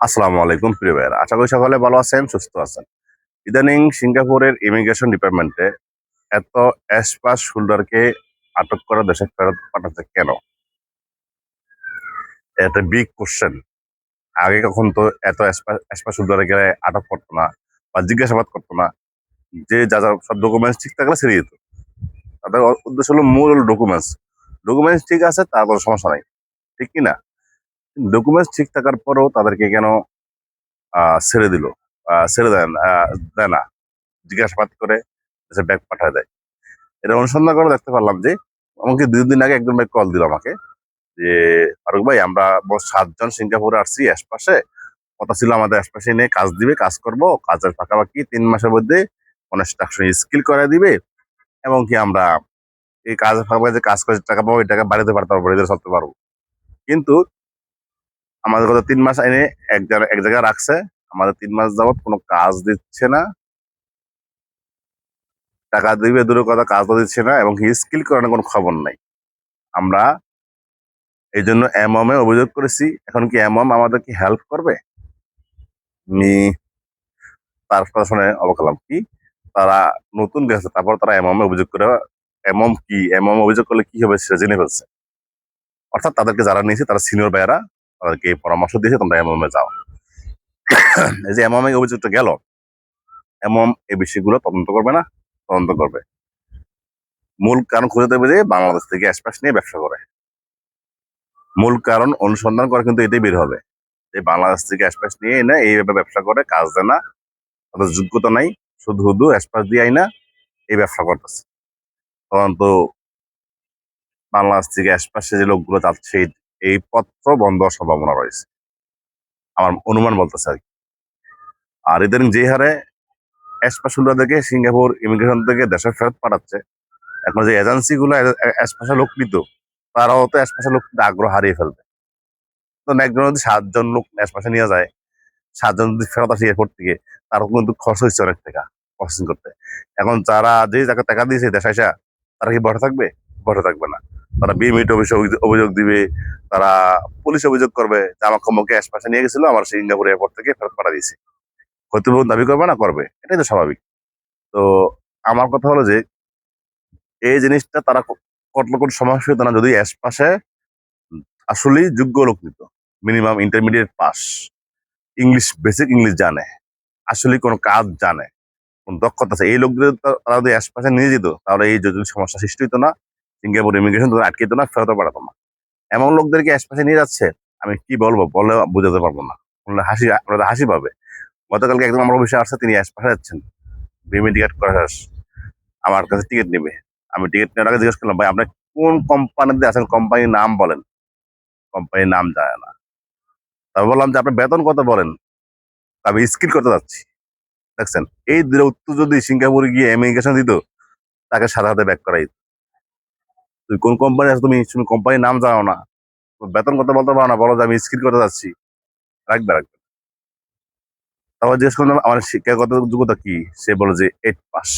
আসসালামু আলাইকুম প্রিয় ভাইয়েরা, আশা করি সকলে ভালো আছেন, সুস্থ আছেন। ইদানিং সিঙ্গাপুরের ইমিগ্রেশন ডিপার্টমেন্টে এত এসপাস হোল্ডারকে আটক করে দেশে ফেরত পাঠাচ্ছে কেন? এটা বিগ কোশ্চেন। আগে কখন তো এত এসপাস হোল্ডারকে আটক করতো না বা জিজ্ঞাসাবাদ করতো না। যে যা যা সব ডকুমেন্টস ঠিক থাকলে ছেড়ে দিত। তাদের উদ্দেশ্য হলো মূল ডকুমেন্টস। ডকুমেন্টস ঠিক আছে, তার কোনো সমস্যা নাই, ঠিক কি না? ডকুমেন্টস ঠিক থাকার পরেও তাদেরকে কেন ছেড়ে দিল? ছেড়ে দেয় না, জিজ্ঞাসাবাদ করে দেশে ব্যাগ পাঠায় দেয়। এটা অনুসন্ধান করে দেখতে পারলাম যে আমাকে ২ দিন আগে একজন ভাই কল দিল আমাকে যে, ফারুক ভাই আমরা ৭ জন সিঙ্গাপুরে আসছি আশপাশে। কথা ছিল আমাদের আশপাশে নিয়ে কাজ দিবে, কাজ করব। কাজের পাশাপাশি ৩ মাসের মধ্যে কনস্ট্রাকশন স্কিল করে দিবে এবং কি আমরা এই কাজের ফাঁকে যে কাজ করে টাকা পাবো, এই টাকা বাড়িতে পারতে পারবো, এদের চলতে পারবো। কিন্তু আমাদের গত ৩ মাস এনে এক জায়গায় রাখছে। আমাদের ৩ মাস যাবত কোনো কাজ দিচ্ছে না, টাকা দিবে দূরের কথা, কাজও দিচ্ছে না এবং স্কিল করানোর কোনো খবর নাই। আমরা এই জন্য এমএম অভিযোগ করেছি। এখন কি এমএম আমাদেরকে হেল্প করবে? আমি তার কথা শুনে অবাক হলাম। কি, তারা নতুন গেছে, তারপর তারা এমএম অভিযোগ করে? এমএম কি, এমএম অভিযোগ করলে কি হবে সেটা জেনে ফেলছে। অর্থাৎ তাদেরকে যারা নিয়েছে তারা সিনিয়র ভাইয়েরা তাদেরকে এই পরামর্শ দিয়েছে, তোমরা এমএম এ যাও। এই যে এমএম এ অভিযোগটা গেল, এমএম এই বিষয়গুলো তদন্ত করবে না? তদন্ত করবে। মূল কারণ খুঁজে দেবে যে বাংলাদেশ থেকে অ্যাসপাস নিয়ে ব্যবসা করে। মূল কারণ অনুসন্ধান করে কিন্তু এটাই বের হবে যে বাংলাদেশ থেকে অ্যাসপাস নিয়ে এনে এইভাবে ব্যবসা করে, কাজ দেয় না, তাদের যোগ্যতা নাই, শুধু শুধু অ্যাসপাস দিয়ে আইনা এই ব্যবসা করতেছে। তখন তো বাংলাদেশ থেকে অ্যাসপাসে যে লোকগুলো যাচ্ছে এই পত্র বন্ধ হওয়ার সম্ভাবনা রয়েছে, আমার অনুমান বলতেছে আর কি। আর ইদানিং যে হারে অ্যাসপাস হোল্ডারদেরকে সিঙ্গাপুর ইমিগ্রেশন থেকে দেশে ফেরত পাঠাচ্ছে, এখন যে এজেন্সি গুলো অ্যাসপাসে লোক নিত, তারাও তো অ্যাসপাসে লোক আগ্রহ হারিয়ে ফেলবে। তো একজন যদি ৭ জন লোক অ্যাসপাসে নিয়ে যায়, ৭ জন যদি ফেরত আসে এয়ারপোর্ট থেকে, তার কিন্তু খরচ হচ্ছে অনেক টাকা প্রসেসিং করতে। এখন যারা যে যাকে টাকা দিয়েছে দেশে আসা, তারা কি বসে থাকবে? বসে থাকবে না। তারা বিএমইটি অফিসে অভিযোগ দিবে, তারা পুলিশে অভিযোগ করবে যে আমাকে অমুকে আশপাশে নিয়ে গেছিল, আমার সিঙ্গাপুর এয়ারপোর্ট থেকে ফেরত পাঠা দিয়েছে। ক্ষতিপূরণ দাবি করবে না? করবে। এটাই তো স্বাভাবিক। তো আমার কথা হলো যে এই জিনিসটা তারা করলে কোনো সমস্যা হতো না যদি আশপাশে আসলেই যোগ্য লোক নিত। Minimum intermediate pass, English, basic English জানে, আসলে কোনো কাজ জানে, কোন দক্ষতা আছে। এই লোকদের তারা যদি আশপাশে নিয়ে যেত, তাহলে এই জটিল সমস্যা সৃষ্টি হতো না। সিঙ্গাপুর ইমিগ্রেশন তাদের আটকে দিত না, ফেরতও পাঠাতো না। এমন লোকদেরকে আশপাশে নিয়ে যাচ্ছে, আমি কি বলবো, বলে বোঝাতে পারবো না। শুনলে আপনাদের হাসি পাবে। গতকালকে একদম আমার অফিসে আসছে, তিনি আশপাশে যাচ্ছেন, বিএমএ টিকিট করা শেষ, আমার কাছে টিকিট নেবে। আমি টিকিট নেওয়ার আগে জিজ্ঞেস করলাম, ভাই আপনি কোন কোম্পানিতে আছেন, কোম্পানির নাম বলেন। কোম্পানির নাম জানে না। তারপর বললাম যে আপনি বেতন কত বলেন। আমি স্কিল করতে যাচ্ছি। দেখছেন, এই দুটো উত্তর যদি সিঙ্গাপুরে গিয়ে ইমিগ্রেশন দিত, তাকে সাথে সাথে ব্যাক করাই। তুই কোন কোম্পানি আছে, তুমি কোম্পানির নাম জানো না, বেতন কত বলতে পারো না, বলো যে আমি স্কিল করতে যাচ্ছি, রাখবে। তারপর জিজ্ঞেস করলাম আমার শিক্ষাগত যোগ্যতা কি, সে বলে যে 8 পাস।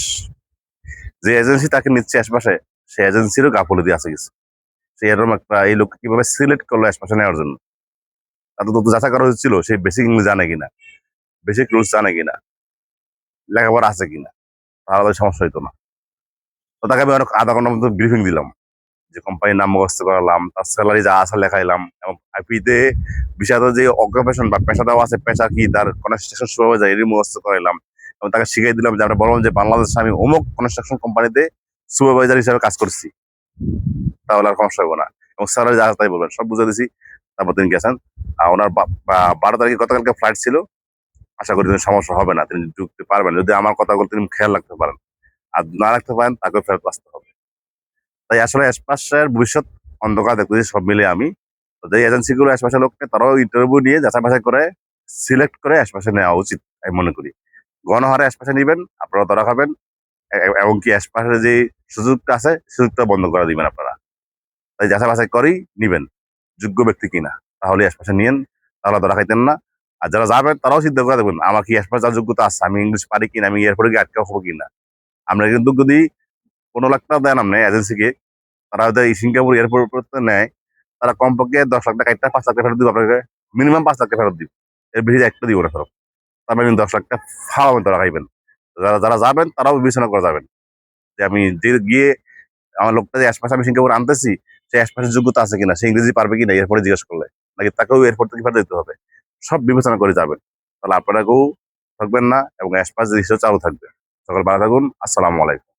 যে এজেন্সি তাকে নিচ্ছে আশপাশে, সে এজেন্সিরও গাফলতি দিয়ে আছে গেছে। সে এরকম একটা এই লোক কিভাবে সিলেক্ট করলো আশপাশে নেওয়ার জন্য, তাদের তো যাচাই করা হচ্ছিল সে বেসিক ইংলিশ জানে কিনা, বেসিক রুলস জানে কিনা, লেখাপড়া আছে কিনা, তাহলে সমস্যা হইতো না। তো তাকে আমি অনেক আধা ঘন্টার মতো ব্রিফিং দিলাম, যে কোম্পানির নাম মুখস্থ করালাম, তার স্যালারি যা আছে লেখাইলাম এবং আইপিতে বিষাদ যে অকুপেশন বা পেশা দেওয়া আছে, পেশা কি, তার কনস্ট্রাকশন সুপারভাইজার এরই মুখস্থ করাইলাম এবং তাকে শিখিয়ে দিলাম যে আমরা বললাম যে বাংলাদেশে আমি অমুক কনস্ট্রাকশন কোম্পানিতে সুপারভাইজার হিসেবে কাজ করছি, তাহলে আর সমস্যা হবে না এবং স্যালারি যা আছে তাই বলবেন, সব বুঝে দিছি। তারপর তিনি গেছেন। ওনার 12 তারিখে গতকালকে ফ্লাইট ছিল। আশা করি তিনি সমস্যা হবে না, তিনি ঢুকতে পারবেন যদি আমার কথাগুলো তিনি খেয়াল রাখতে পারেন। আর না রাখতে পারেন, তাকেও ফেরত আসতে হবে। তাই আসলে আশপাশের ভবিষ্যৎ অন্ধকার দেখতেছি সব মিলে আমি। তো যে এজেন্সিগুলো আশপাশের লোককে তারাও ইন্টারভিউ নিয়ে যাচাই বাছাই করে সিলেক্ট করে আশপাশে নেওয়া উচিত আমি মনে করি। গণহারে আশপাশে নিবেন, আপনারা ধরা খাবেন এবং কি আশপাশের যে সুযোগটা আছে সুযোগটা বন্ধ করে দিবেন আপনারা। তাই যাচাই বাছাই করেই নিবেন যোগ্য ব্যক্তি কিনা, তাহলে আশপাশে নিয়েন, তাহলে ধরা খাইতেন না। আর যারা যাবেন তারাও চিন্তা করে দেখবেন আমার কি আশপাশে যাওয়ার যোগ্যতা আছে, আমি ইংলিশ পারি কিনা, আমি এয়ারপোর্টে গিয়ে আটকা হবো কিনা। আমরা কিন্তু যদি 15 লাখ টাকা দেন আপনি এজেন্সিকে, তারা যদি এই সিঙ্গাপুর এয়ারপোর্ট নেয়, তারা কমপক্ষে 10 লাখ টাকা একটা 5 লাখ টাকা ফেরত দিব আপনাকে, মিনিমাম 5 লাখ টাকা ফেরত দিব। এর বেশি একটা দিব না ফেরত। তারপরে কিন্তু 10 লাখ টাকা ফাও ধরা খাইবেন। যারা যারা যাবেন তারাও বিবেচনা করে যাবেন যে আমি যে গিয়ে আমার লোকটা যে অ্যাশ পাস আমি সিঙ্গাপুর আনতেছি, সে অ্যাশ পাসের যোগ্যতা আছে কিনা, সে ইংরেজি পারবে কিনা এরপরে জিজ্ঞেস করলে, নাকি তাকেও এয়ারপোর্ট থেকে ফেরত দিতে হবে। সব বিবেচনা করে যাবেন। তাহলে আপনারাও থাকবেন না এবং অ্যাশ পাস জিনিসটাও চালু থাকবে। সকল ভালো থাকুন। আসসালামু আলাইকুম।